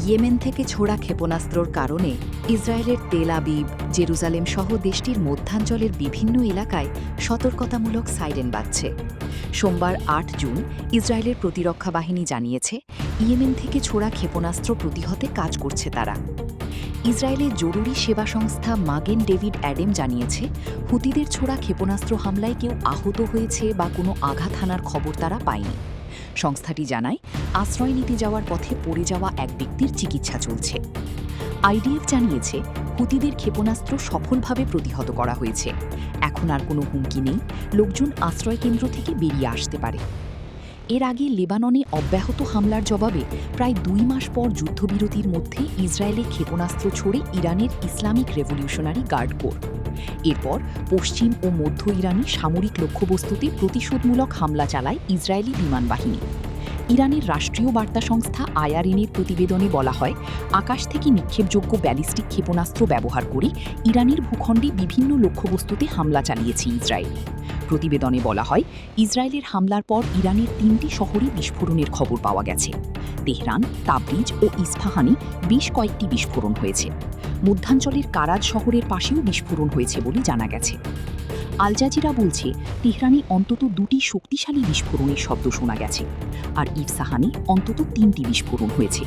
Yemen থেকে ছোড়া ক্ষেপণাস্ত্রর কারণে ইসরায়েলের তেল আবিব, জেরুজালেম সহ দেশটির মধ্যাঞ্চলের বিভিন্ন এলাকায় সতর্কতামূলক সাইরেন বাজছে। সোমবার ৮ জুন ইসরায়েলের প্রতিরক্ষা বাহিনী জানিয়েছে, ইয়েমেন থেকে ছোড়া ক্ষেপণাস্ত্র প্রতিহতে কাজ করছে তারা। ইসরায়েলের জরুরি সেবা সংস্থা মাগেন ডেভিড অ্যাডেম জানিয়েছে, হুতিদের ছোড়া ক্ষেপণাস্ত্র হামলায় কেউ আহত হয়েছে বা কোনো আঘাত হানার খবর তারা পায়নি। সংস্থাটি জানায়, আশ্রয় নিতে যাওয়ার পথে পড়ে যাওয়া এক ব্যক্তির চিকিৎসা চলছে। আইডিএফ জানিয়েছে, হুতিদের ক্ষেপণাস্ত্র সফলভাবে প্রতিহত করা হয়েছে। এখন আর কোনো হুমকি নেই, লোকজন আশ্রয়কেন্দ্র থেকে বেরিয়ে আসতে পারে। এর আগে লেবাননে অব্যাহত হামলার জবাবে প্রায় ২ মাস পর যুদ্ধবিরতির মধ্যে ইসরায়েলে ক্ষেপণাস্ত্র ছোড়ে ইরানের ইসলামিক রেভলিউশনারি গার্ড কোর। এরপর পশ্চিম ও মধ্য ইরানি সামরিক লক্ষ্যবস্তুতে প্রতিশোধমূলক হামলা চালায় ইসরায়েলি বিমান বাহিনী। ইরানের রাষ্ট্রীয় বার্তা সংস্থা আইআরএনের প্রতিবেদনে বলা হয়, আকাশ থেকে নিক্ষেপযোগ্য ব্যালিস্টিক ক্ষেপণাস্ত্র ব্যবহার করে ইরানের ভূখণ্ডে বিভিন্ন লক্ষ্যবস্তুতে হামলা চালিয়েছে ইসরায়েল। প্রতিবেদনে বলা হয়, ইসরায়েলের হামলার পর ইরানের ৩টি শহরে বিস্ফোরণের খবর পাওয়া গেছে। তেহরান, তাবরিজ ও ইস্পাহানে বেশ কয়েকটি বিস্ফোরণ হয়েছে। মধ্যাঞ্চলের কারাজ শহরের পাশেও বিস্ফোরণ হয়েছে বলে জানা গেছে। আল জাজিরা বলছে, তেহরানে অন্তত ২টি শক্তিশালী বিস্ফোরণের শব্দ শোনা গেছে, আর ইফসাহানে অন্তত ৩টি বিস্ফোরণ হয়েছে।